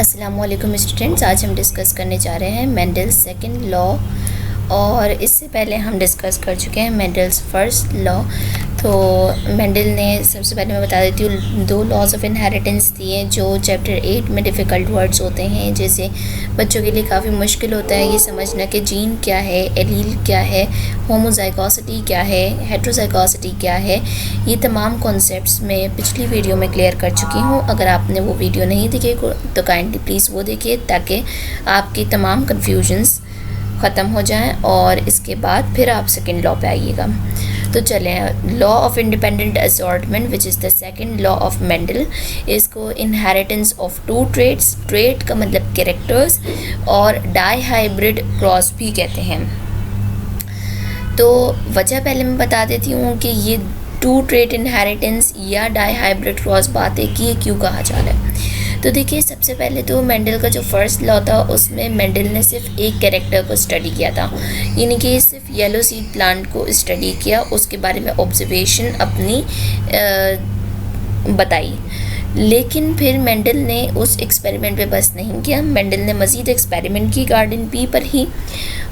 अस्सलामुअलैकुम स्टूडेंट्स, आज हम डिस्कस करने जा रहे हैं मेंडल्स सेकंड लॉ। और इससे पहले हम डिस्कस कर चुके हैं मेंडल्स फर्स्ट लॉ। तो मेंडल ने, सबसे पहले मैं बता देती हूँ, 2 लॉज ऑफ इनहेरिटेंस दिए जो चैप्टर 8 में डिफ़िकल्ट वर्ड्स होते हैं। जैसे बच्चों के लिए काफ़ी मुश्किल होता है ये समझना कि जीन क्या है, एलील क्या है, होमोजाइगोसिटी क्या है, हेट्रोजाइगोसिटी क्या है। ये तमाम कॉन्सेप्ट्स मैं पिछली वीडियो में क्लियर कर चुकी हूँ। अगर आपने वो वीडियो नहीं देखी तो काइंडली प्लीज़ वो देखिए ताकि आपकी तमाम कन्फ्यूजन्स ख़त्म हो जाएं और इसके बाद फिर आप सेकंड लॉ पे आइएगा। तो चलें, law of independent assortment which is the second law of Mendel. इसको इनहेरिटेंस ऑफ 2 ट्रेट्स, ट्रेट का मतलब कैरेक्टर्स, और डाई हाइब्रिड क्रॉस भी कहते हैं। तो वजह पहले मैं बता देती हूँ कि ये 2 ट्रेट इनहेरिटेंस या डाई हाइब्रिड क्रॉस बात है कि ये क्यों कहा जा रहा है। तो देखिए, सबसे पहले तो मेंडल का जो फर्स्ट लॉ था उसमें मेंडल ने सिर्फ एक कैरेक्टर को स्टडी किया था, यानी कि सिर्फ येलो सीड प्लांट को स्टडी किया, उसके बारे में ऑब्जर्वेशन अपनी बताई। लेकिन फिर मेंडल ने उस एक्सपेरिमेंट पे बस नहीं किया, मेंडल ने मज़ीद एक्सपेरिमेंट की गार्डन पी पर ही।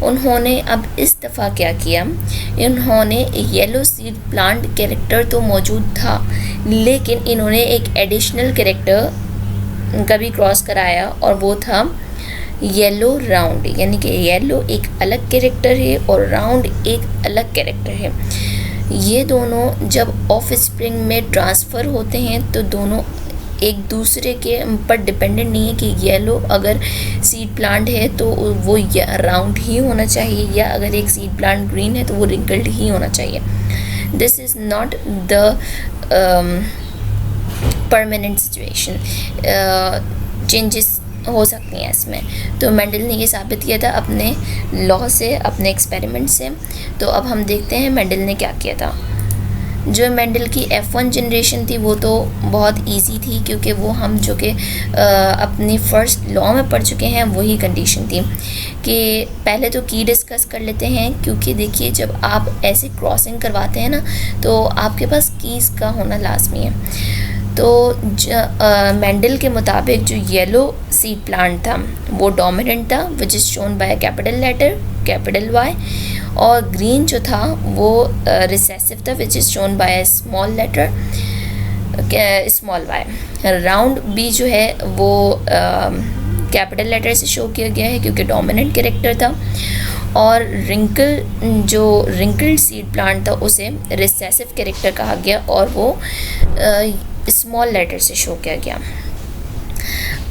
उन्होंने अब इस दफ़ा क्या किया, इन्होंने येलो सीड प्लांट कैरेक्टर तो मौजूद था, लेकिन इन्होंने एक एडिशनल कैरेक्टर का भी क्रॉस कराया और वो था येलो राउंड। यानी कि येलो एक अलग कैरेक्टर है और राउंड एक अलग कैरेक्टर है। ये दोनों जब ऑफ स्प्रिंग में ट्रांसफ़र होते हैं तो दोनों एक दूसरे के पर डिपेंडेंट नहीं है कि येलो अगर सीड प्लांट है तो वो राउंड ही होना चाहिए, या अगर एक सीड प्लांट ग्रीन है तो वो रिंकल्ड ही होना चाहिए। This is not the permanent situation, changes हो सकती हैं इसमें। तो मेंडल ने ये साबित किया था अपने लॉ से, अपने एक्सपेरिमेंट से। तो अब हम देखते हैं मेंडल ने क्या किया था। जो मेंडल की F1 जनरेशन थी वो तो बहुत इजी थी, क्योंकि वो हम जो कि अपनी फ़र्स्ट लॉ में पढ़ चुके हैं वही कंडीशन थी। कि पहले तो की डिस्कस कर लेते हैं, क्योंकि देखिए जब आप ऐसे क्रॉसिंग करवाते हैं ना तो आपके पास कीज़ का होना लाजमी है। तो मेंडल के मुताबिक जो येलो सीड प्लांट था वो डोमिनेंट था, which is shown by capital letter capital Y, और ग्रीन जो था वो रिसेसिव था, which is shown by small letter small y। Round भी जो है वो कैपिटल लेटर से शो किया गया है क्योंकि डोमिनेंट कैरेक्टर था, और रिंकल जो रिंकल्ड सीड प्लांट था उसे रिसेसिव कैरेक्टर कहा गया और वो स्मॉल लेटर से शो किया गया।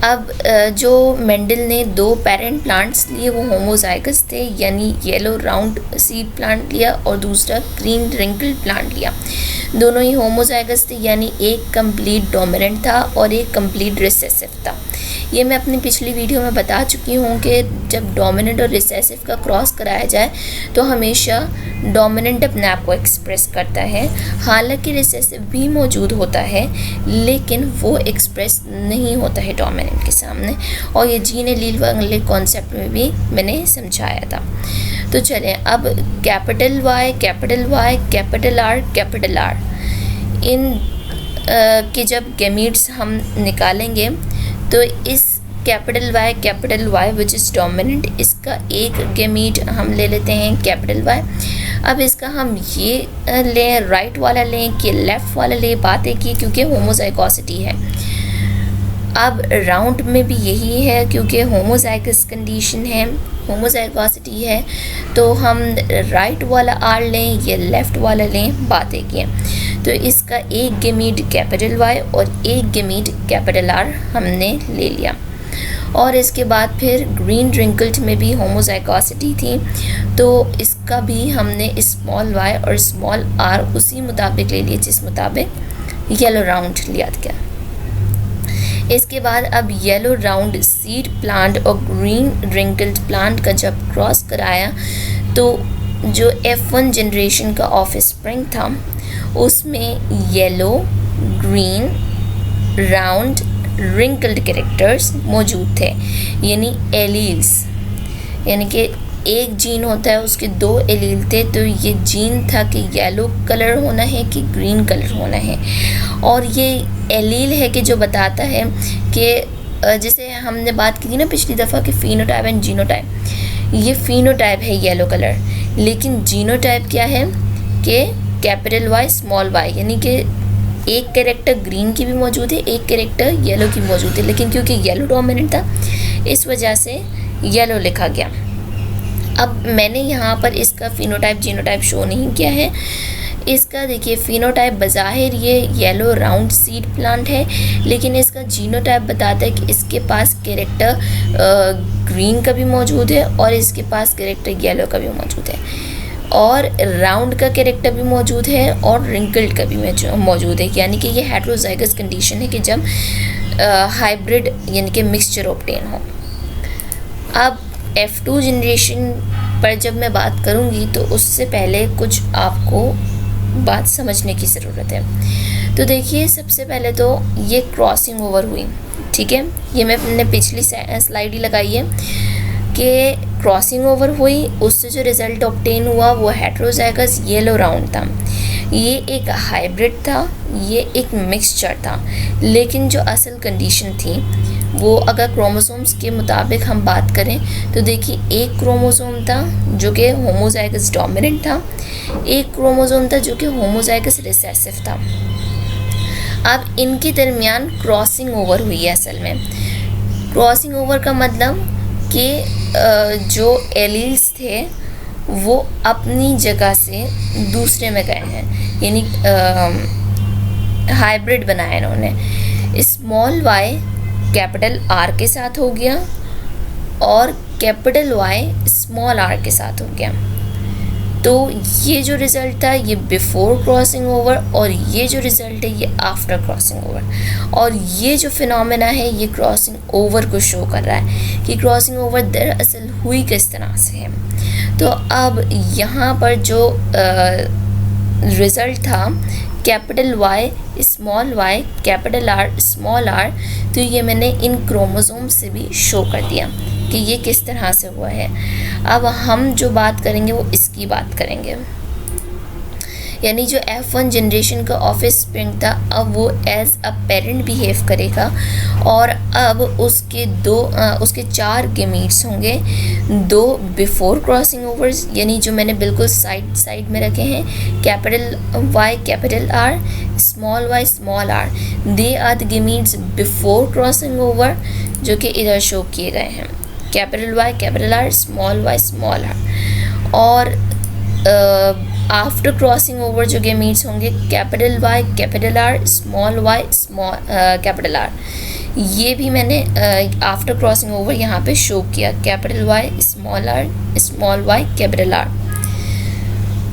अब जो मेंडल ने 2 पेरेंट प्लांट्स लिए वो होमोजाइगस थे, यानी येलो राउंड सीड प्लांट लिया और दूसरा ग्रीन रिंकल्ड प्लांट लिया। दोनों ही होमोजाइगस थे, यानी एक कंप्लीट डोमिनेंट था और एक कंप्लीट रिसेसिव था। ये मैं अपनी पिछली वीडियो में बता चुकी हूँ कि जब डोमिनेंट और रिसेसिव का क्रॉस कराया जाए तो हमेशा डोमिनेंट अपने आप को एक्सप्रेस करता है, हालांकि रिसेसिव भी मौजूद होता है लेकिन वो एक्सप्रेस नहीं होता है डोमिनेंट के सामने। और ये जीन एलील वाले कॉन्सेप्ट में भी मैंने समझाया था। तो चलें, अब कैपिटल Y कैपिटल R इन के जब गैमीट्स हम निकालेंगे तो इस capital Y which is dominant, इसका एक गैमीट हम ले लेते हैं कैपिटल Y। अब इसका हम ये लें, राइट वाला लें कि लेफ़्ट वाला लें, बात एक ही, क्योंकि होमोजाइगोसिटी है। अब राउंड में भी यही है, क्योंकि होमोजाइगस कंडीशन है, होमोजाइगोसिटी है, तो हम राइट वाला R लें या लेफ़्ट वाला लें, बात एक ही है। तो इसका एक गैमीट कैपिटल Y और एक गैमीट कैपिटल R हमने ले लिया। और इसके बाद फिर ग्रीन रिंकल्ड में भी होमोजाइगोसिटी थी, तो इसका भी हमने स्मॉल y और स्मॉल r उसी मुताबिक ले लिए जिस मुताबिक येलो राउंड लिया गया। इसके बाद अब येलो राउंड सीड प्लांट और ग्रीन रिंकल्ड प्लांट का जब क्रॉस कराया तो जो F1 जनरेशन का ऑफ स्प्रिंग था उसमें yellow, green, round, wrinkled characters मौजूद थे, यानी एलील्स। यानी कि एक जीन होता है उसके 2 एलील थे, तो ये जीन था कि येलो कलर होना है कि ग्रीन कलर होना है, और ये एलील है कि जो बताता है कि जैसे हमने बात की थी ना पिछली दफ़ा कि फिनोटाइप एंड जीनोटाइप, ये फिनोटाइप है येलो कलर, लेकिन जीनोटाइप क्या है कि कैपिटल वाई स्मॉल वाई, यानी कि एक कैरेक्टर ग्रीन की भी मौजूद है, एक कैरेक्टर येलो की मौजूद है, लेकिन क्योंकि येलो डोमिनेंट था इस वजह से येलो लिखा गया। अब मैंने यहाँ पर इसका फिनोटाइप जीनोटाइप शो नहीं किया है। इसका देखिए फिनोटाइप बज़ाहिर ये येलो राउंड सीड प्लांट है, लेकिन इसका जीनोटाइप बताता है कि इसके पास कैरेक्टर ग्रीन का भी मौजूद है और इसके पास कैरेक्टर येलो का भी मौजूद है, और राउंड का कैरेक्टर भी मौजूद है और रिंकल्ड का भी मौजूद है, यानी कि ये हेटेरोजाइगस कंडीशन है कि जब हाइब्रिड यानी कि मिक्सचर ऑब्टेन हो। अब F2 जनरेशन पर जब मैं बात करूँगी तो उससे पहले कुछ आपको बात समझने की ज़रूरत है। तो देखिए सबसे पहले तो ये क्रॉसिंग ओवर हुई, ठीक है, ये मैंने पिछली स्लाइड ही लगाई है कि क्रॉसिंग ओवर हुई, उससे जो रिज़ल्ट ऑब्टेन हुआ वो हेटेरोजाइगस येलो राउंड था। ये एक हाइब्रिड था, ये एक मिक्सचर था, लेकिन जो असल कंडीशन थी वो अगर क्रोमोसोम्स के मुताबिक हम बात करें तो देखिए एक क्रोमोसोम था जो कि होमोजाइगस डोमिनेंट था, एक क्रोमोसोम था जो कि होमोजाइगस रिसेसिव था। अब इनके दरमियान क्रॉसिंग ओवर हुई है। असल में क्रॉसिंग ओवर का मतलब कि जो एलील्स थे वो अपनी जगह से दूसरे में गए हैं, यानी हाइब्रिड बनाया इन्होंने। स्मॉल वाई कैपिटल आर के साथ हो गया और कैपिटल वाई स्मॉल आर के साथ हो गया। तो ये जो रिज़ल्ट था ये बिफोर क्रॉसिंग ओवर, और ये जो रिज़ल्ट है ये आफ्टर क्रॉसिंग ओवर। और ये जो फिनोमेना है ये क्रॉसिंग ओवर को शो कर रहा है कि क्रॉसिंग ओवर दरअसल हुई किस तरह से है। तो अब यहाँ पर जो रिज़ल्ट था capital Y small Y capital R small R, तो ये मैंने इन क्रोमोसोम से भी शो कर दिया कि ये किस तरह से हुआ है। अब हम जो बात करेंगे वो इसकी बात करेंगे, यानी जो F1 जनरेशन का ऑफिस स्प्रिंग था अब वो एज अ पेरेंट बिहेव करेगा, और अब उसके 4 गेमीट्स होंगे, 2 बिफोर क्रॉसिंग ओवर्स, यानी जो मैंने बिल्कुल साइड में रखे हैं, capital Y capital R small Y small R, they are the gametes before crossing over, जो कि इधर शो किए गए हैं, capital Y capital R small Y small R. और आफ्टर क्रॉसिंग ओवर जो गेमीट्स होंगे capital Y capital R small Y small capital R, ये भी मैंने आफ्टर क्रॉसिंग ओवर यहाँ पे शो किया, capital Y small Y capital R.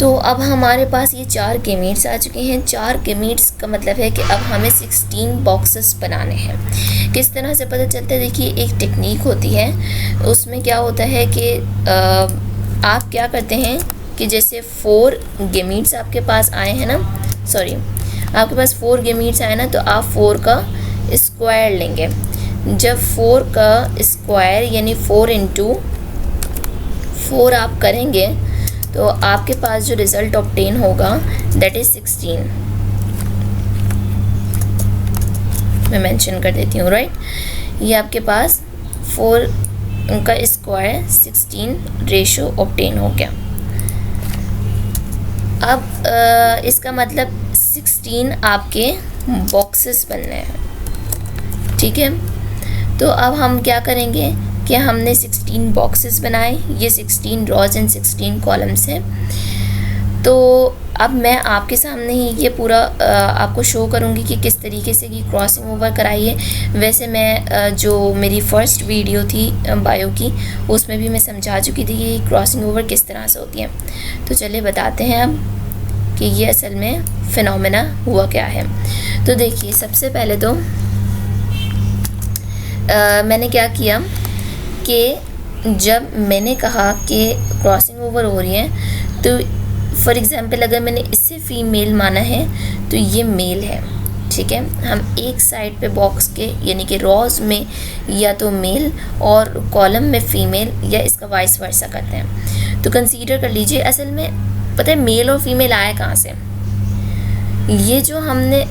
तो अब हमारे पास ये 4 गेमीट्स आ चुके हैं। 4 गेमीट्स का मतलब है कि अब हमें 16 बॉक्सेस बनाने हैं। किस तरह से पता चलता है, देखिए एक टेक्निक होती है, उसमें क्या होता है कि आप क्या करते हैं कि जैसे 4 गेमीट्स आपके पास आए हैं ना, सॉरी आपके पास 4 गेमीट्स आए ना, तो आप 4 का स्क्वायर लेंगे। जब 4 का स्क्वायर यानी 4 इंटू 4 आप करेंगे तो आपके पास जो रिज़ल्ट ऑब्टेन होगा दैट इज़ 16। मैं मेंशन कर देती हूँ, राइट। ये आपके पास 4 का स्क्वायर 16 रेशो ऑब्टेन हो गया। अब इसका मतलब 16 आपके बॉक्सेस बनने हैं, ठीक है। तो अब हम क्या करेंगे कि हमने 16 बॉक्सेस बनाए, ये 16 रॉज एंड 16 कॉलम्स हैं। तो अब मैं आपके सामने ही ये पूरा आपको शो करूँगी कि किस तरीके से ये क्रॉसिंग ओवर कराई है। वैसे मैं जो मेरी फ़र्स्ट वीडियो थी बायो की, उसमें भी मैं समझा चुकी थी कि क्रॉसिंग ओवर किस तरह से होती है। तो चलिए बताते हैं अब कि ये असल में फिनोमेना हुआ क्या है। तो देखिए सबसे पहले तो मैंने क्या किया कि जब मैंने कहा कि क्रॉसिंग ओवर हो रही है, तो फॉर एग्ज़ाम्पल अगर मैंने इसे फ़ीमेल माना है तो ये मेल है, ठीक है। हम एक साइड पे बॉक्स के यानी कि रॉज में या तो मेल और कॉलम में फ़ीमेल, या इसका वाइस वर्सा करते हैं। तो कंसीडर कर लीजिए, असल में पता है मेल और फीमेल आया कहाँ से। ये जो हमने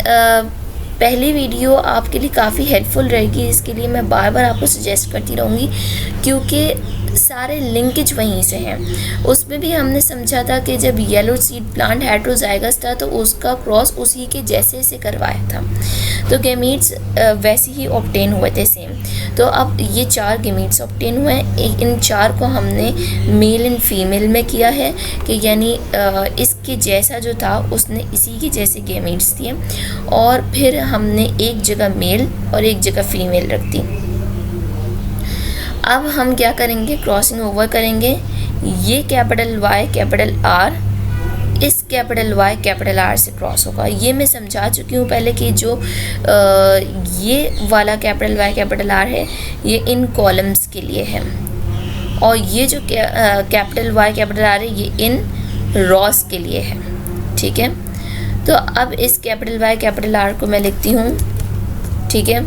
पहली वीडियो आपके लिए काफ़ी हेल्पफुल रहेगी, इसके लिए मैं बार बार आपको सजेस्ट करती रहूँगी, क्योंकि सारे लिंकेज वहीं से हैं। उसमें भी हमने समझा था कि जब येलो सीड प्लांट हेटेरोजाइगस था तो उसका क्रॉस उसी के जैसे से करवाया था, तो गेमीट्स वैसे ही ऑब्टेन हुए थे सेम। तो अब ये 4 गेमीट्स ऑब्टेन हुए हैं, इन 4 को हमने मेल एंड फीमेल में किया है कि यानी इसके जैसा जो था उसने इसी के जैसे गेमीट्स दिए, और फिर हमने एक जगह मेल और एक जगह फीमेल रख दी। अब हम क्या करेंगे, क्रॉसिंग ओवर करेंगे। ये कैपिटल वाई कैपिटल आर इस कैपिटल वाई कैपिटल आर से क्रॉस होगा। ये मैं समझा चुकी हूँ पहले कि जो ये वाला कैपिटल वाई कैपिटल आर है ये इन कॉलम्स के लिए है, और ये जो कैपिटल वाई कैपिटल आर है ये इन रॉस के लिए है। ठीक है, तो अब इस कैपिटल वाई कैपिटल आर को मैं लिखती हूँ, ठीक है,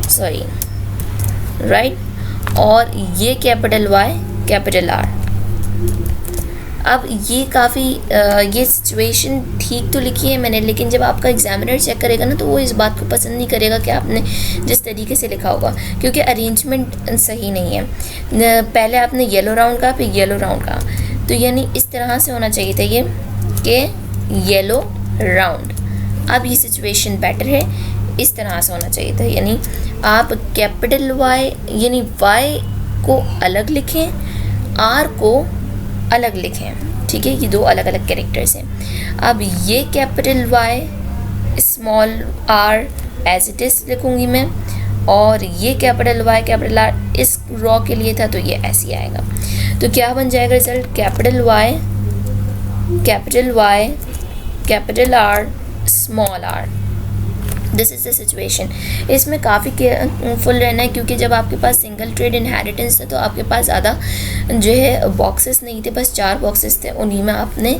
सॉरी, राइट, और ये कैपिटल वाई कैपिटल आर। अब ये काफ़ी ये सिचुएशन ठीक तो लिखी है मैंने, लेकिन जब आपका एग्जामिनर चेक करेगा ना तो वो इस बात को पसंद नहीं करेगा कि आपने जिस तरीके से लिखा होगा, क्योंकि अरेंजमेंट सही नहीं है। पहले आपने येलो राउंड का, फिर येलो राउंड का, तो यानी इस तरह से होना चाहिए था ये कि येलो राउंड। अब ये सिचुएशन बेटर है, इस तरह से होना चाहिए था, यानी आप कैपिटल वाई यानी वाई को अलग लिखें, आर को अलग लिखें। ठीक है, ये 2 अलग अलग कैरेक्टर्स हैं। अब ये capital Y small R as it is लिखूँगी मैं, और ये कैपिटल वाई कैपिटल आर इस रॉ के लिए था तो ये ऐसे ही आएगा। तो क्या बन जाएगा result, capital Y capital R small R. This is the situation. इसमें काफ़ी केयरफुल रहना है, क्योंकि जब आपके पास सिंगल ट्रेड इनहेरिटेंस था तो आपके पास ज़्यादा जो है बॉक्सेस नहीं थे, बस 4 बॉक्सेस थे, उन्हीं में आपने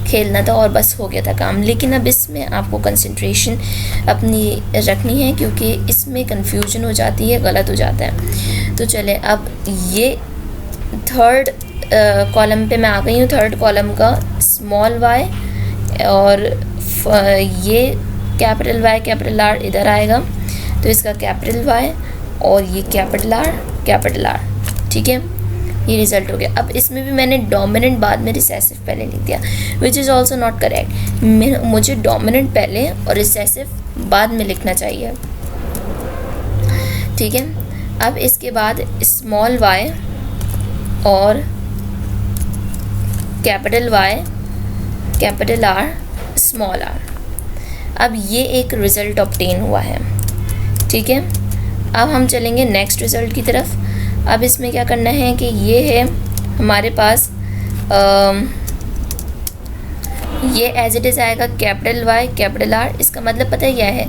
खेलना था और बस हो गया था काम। लेकिन अब इसमें आपको कंसंट्रेशन अपनी रखनी है, क्योंकि इसमें कन्फ्यूजन हो जाती है, गलत हो जाता है। तो चले, अब ये थर्ड कॉलम पे मैं आ गई हूँ। थर्ड कॉलम का स्मॉल वाई और ये कैपिटल वाई कैपिटल आर इधर आएगा, तो इसका कैपिटल वाई और ये कैपिटल आर। ठीक है, ये रिज़ल्ट हो गया। अब इसमें भी मैंने डोमिनेंट बाद में रिसेसिव पहले लिख दिया, which is also not correct. मुझे डोमिनेंट पहले और रिसेसिव बाद में लिखना चाहिए। ठीक है, अब इसके बाद स्मॉल वाई और capital Y capital R small R. अब ये एक रिज़ल्ट ऑब्टेन हुआ है। ठीक है, अब हम चलेंगे नेक्स्ट रिज़ल्ट की तरफ। अब इसमें क्या करना है कि ये है हमारे पास ये एज इट इज़ आएगा कैपिटल वाई कैपिटल आर। इसका मतलब पता है क्या है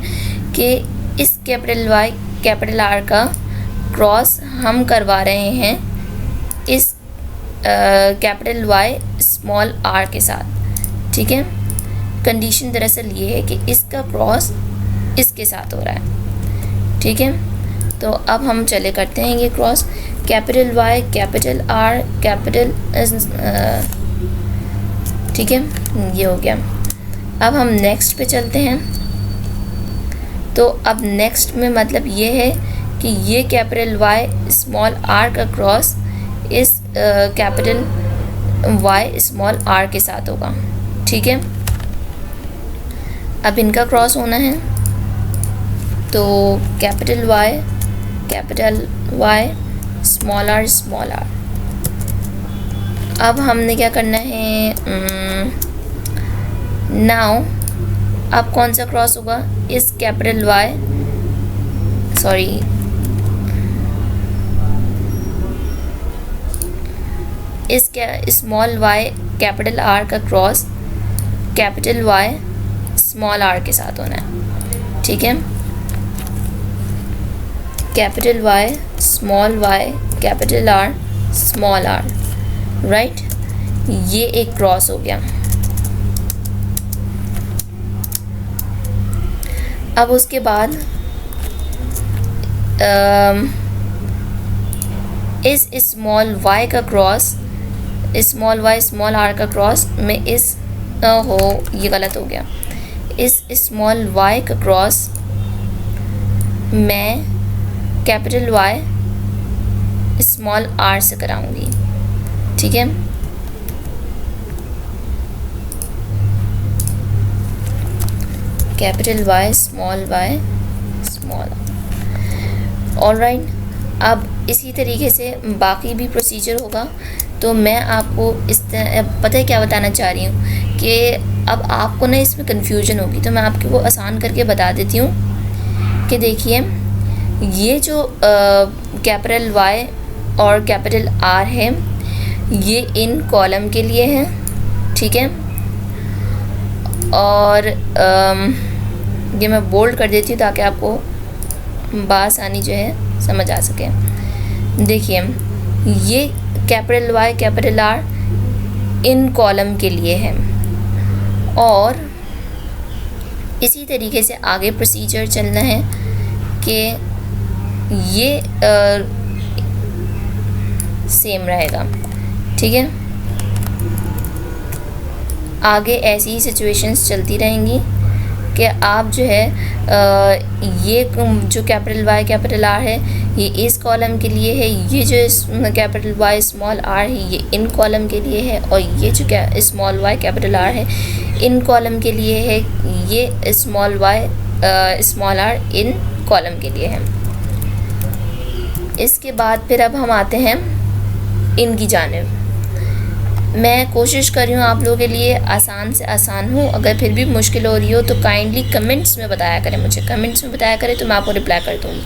कि इस कैपिटल वाई कैपिटल आर का क्रॉस हम करवा रहे हैं इस कैपिटल वाई स्मॉल आर के साथ। ठीक है, कंडीशन दरअसल ये है कि इसका क्रॉस इसके साथ हो रहा है। ठीक है, तो अब हम चले करते हैं ये cross capital Y capital R capital, ठीक है, ये हो गया। अब हम नेक्स्ट पे चलते हैं। तो अब नेक्स्ट में मतलब ये है कि ये कैपिटल वाई स्मॉल आर का क्रॉस इस कैपिटल वाई स्मॉल आर के साथ होगा। ठीक है, अब इनका क्रॉस होना है, तो कैपिटल वाई स्मॉल आर। अब हमने क्या करना है, नाउ अब कौन सा क्रॉस होगा, इस कैपिटल वाई सॉरी इस स्मॉल वाई कैपिटल आर का cross capital Y small R के साथ होना है। ठीक है, capital Y capital R small R, right, ये एक क्रॉस हो गया। अब उसके बाद इस स्मॉल वाई का cross small Y small R का क्रॉस में इस हो, ये गलत हो गया, इस स्मॉल y का क्रॉस मैं कैपिटल Y स्मॉल r से कराऊंगी। ठीक है, कैपिटल Y स्मॉल ऑलराइट। अब इसी तरीके से बाकी भी प्रोसीजर होगा। तो मैं आपको पता है क्या बताना चाह रही हूँ कि अब आपको ना इसमें कन्फ्यूजन होगी, तो मैं आपको वो आसान करके बता देती हूँ कि देखिए ये जो कैपिटल Y और कैपिटल R है ये इन कॉलम के लिए है। ठीक है, और ये मैं बोल्ड कर देती हूँ ताकि आपको बासानी जो है समझ आ सके। देखिए ये कैपिटल Y कैपिटल R इन कॉलम के लिए है, और इसी तरीके से आगे प्रोसीजर चलना है कि ये सेम रहेगा। ठीक है, आगे ऐसी ही सिचुएशंस चलती रहेंगी कि आप जो है ये जो कैपिटल Y कैपिटल R है ये इस कॉलम के लिए है, ये जो कैपिटल Y स्मॉल r है ये इन कॉलम के लिए है, और ये जो स्मॉल y कैपिटल R है इन कॉलम के लिए है, ये स्मॉल y स्मॉल r इन कॉलम के लिए है। इसके बाद फिर अब हम आते हैं इनकी जानिब। मैं कोशिश कर रही हूँ आप लोगों के लिए आसान से आसान हूँ, अगर फिर भी मुश्किल हो रही हो तो काइंडली कमेंट्स में बताया करें, मुझे कमेंट्स में बताया करें तो मैं आपको रिप्लाई कर दूँगी।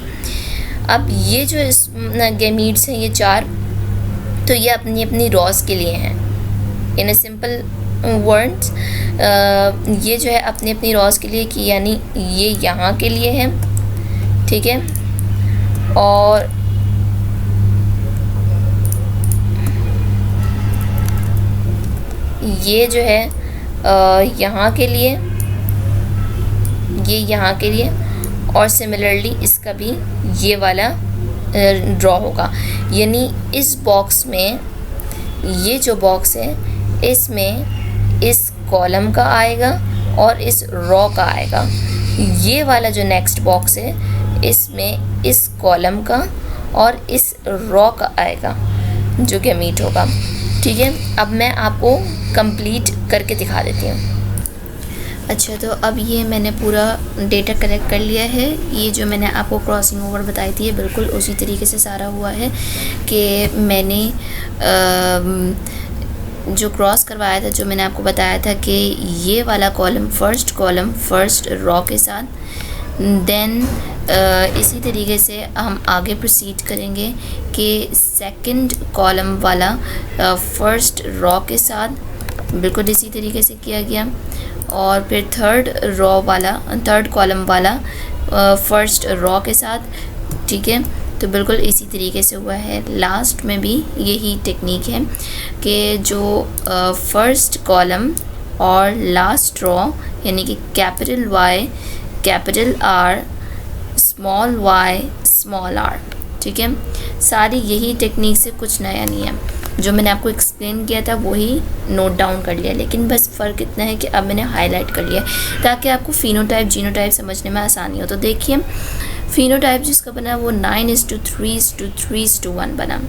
अब ये जो गैमीट्स हैं ये 4, तो ये अपनी अपनी रॉस के लिए हैं। इन ए सिंपल वर्ड्स ये जो है अपनी अपनी रॉस के लिए कि यानी ये यहाँ के लिए है। ठीक है, और ये जो है यहाँ के लिए, ये यहाँ के लिए, और सिमिलरली इसका भी ये वाला ड्रॉ होगा। यानी इस बॉक्स में, ये जो बॉक्स है इसमें इस कॉलम का आएगा और इस रो का आएगा। ये वाला जो नेक्स्ट बॉक्स है इसमें इस कॉलम का और इस रो का आएगा जो गैमीट होगा। ठीक है, अब मैं आपको कंप्लीट करके दिखा देती हूँ। अच्छा, तो अब ये मैंने पूरा डेटा कलेक्ट कर लिया है। ये जो मैंने आपको क्रॉसिंग ओवर बताई थी बिल्कुल उसी तरीके से सारा हुआ है कि मैंने जो क्रॉस करवाया था, जो मैंने आपको बताया था कि ये वाला कॉलम फर्स्ट रो के साथ, देन इसी तरीके से हम आगे प्रोसीड करेंगे कि सेकंड कॉलम वाला फर्स्ट रो के साथ बिल्कुल इसी तरीके से किया गया, और फिर थर्ड कॉलम वाला फर्स्ट रो के साथ। ठीक है, तो बिल्कुल इसी तरीके से हुआ है। लास्ट में भी यही टेक्निक है कि जो फर्स्ट कॉलम और लास्ट रो यानी कि capital Y capital R small y small r। ठीक है, सारी यही टेक्निक से, कुछ नया नहीं है। जो मैंने आपको एक्सप्लेन किया था वही नोट डाउन कर लिया, लेकिन बस फ़र्क इतना है कि अब मैंने हाईलाइट कर लिया ताकि आपको फिनोटाइप जीनोटाइप समझने में आसानी हो। तो देखिए फिनोटाइप जिसका बना वो 9:3:3:1 बना।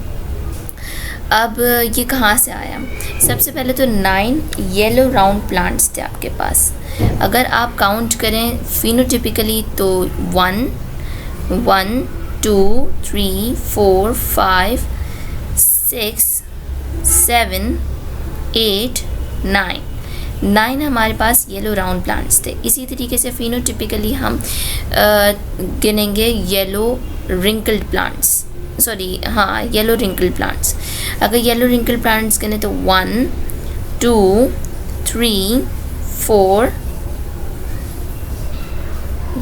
अब ये कहाँ से आया? सबसे पहले तो 9 येलो राउंड प्लांट्स थे आपके पास। अगर आप काउंट करें फिनोटिपिकली तो 1 2 3 4 5 6 7 8 9 हमारे पास येलो राउंड प्लांट्स थे। इसी तरीके से फिनोटिपिकली हम गिनेंगे yellow wrinkled plants, yellow wrinkle plants. अगर येलो रिंकल प्लांट्स गिने तो 1 2 3 4,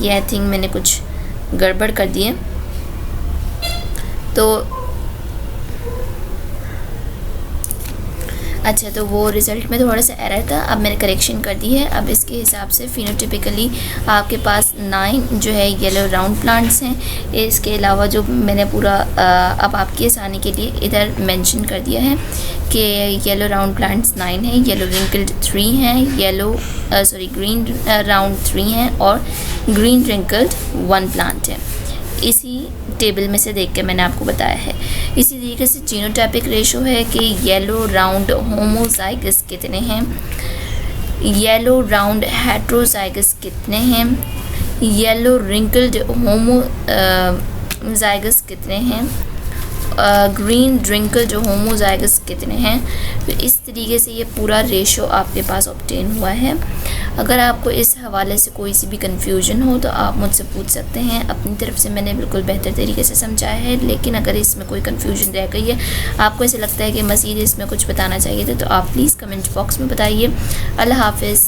ये आई थिंक मैंने कुछ गड़बड़ कर दिए, तो अच्छा, तो वो रिज़ल्ट में थोड़ा सा एरर था, अब मैंने करेक्शन कर दी है। अब इसके हिसाब से फिनोटिपिकली आपके पास 9 जो है येलो राउंड प्लांट्स हैं। इसके अलावा जो मैंने पूरा अब आपकी आसानी के लिए इधर मेंशन कर दिया है कि येलो राउंड प्लांट्स 9 हैं, येलो रिंकल्ड 3 हैं, ग्रीन राउंड 3 हैं और ग्रीन रिंकल्ड 1 प्लांट है। इसी टेबल में से देख के मैंने आपको बताया है। इसी तरीके से जीनोटाइपिक रेशो है कि येलो राउंड होमोजाइगस कितने हैं, येलो राउंड हेट्रोजाइगस कितने हैं, येलो रिंकल्ड होमोजाइगस कितने हैं, ग्रीन रिंकल जो होमोजाइगस कितने हैं। तो इस तरीके से ये पूरा रेशो आपके पास ऑब्टेन हुआ है। अगर आपको इस हवाले से कोई सी भी कन्फ्यूजन हो तो आप मुझसे पूछ सकते हैं। अपनी तरफ से मैंने बिल्कुल बेहतर तरीके से समझाया है, लेकिन अगर इसमें कोई कन्फ्यूजन रह गई है, आपको ऐसे लगता है कि मज़ीद इसमें कुछ बताना चाहिए था, तो आप प्लीज़ कमेंट बॉक्स में बताइए। अल्लाह हाफ़िज़।